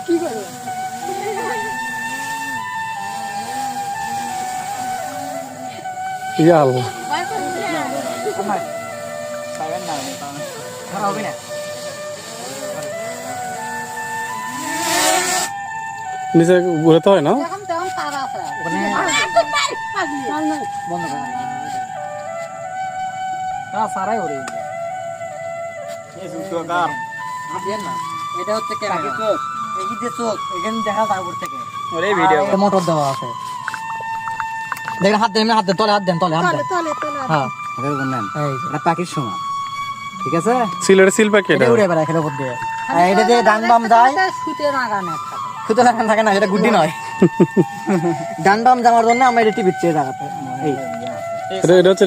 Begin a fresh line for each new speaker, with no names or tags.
কি করবো
নিচে ঘুরাতে হয় না?
এটা হচ্ছে চোখ এখানে দেখা যায় উপর থেকে মোটর দেওয়া আছে দেখেন হাত দেন হাত দেন তলে হাত দেন তলে হাত দেন হ্যাঁ পাখির সময় ঠিক আছে
সিলের সিল পাখি এটা
উড়ে বেড়ায় খেলে উপর দিয়ে এটা দিয়ে ডান বাম যায় সুতে লাগানো থাকে না এটা গুড্ডি নয় ডান বাম যাওয়ার জন্য আমরা এটা টিপিচ্ছি এই জায়গাতে
এটা হচ্ছে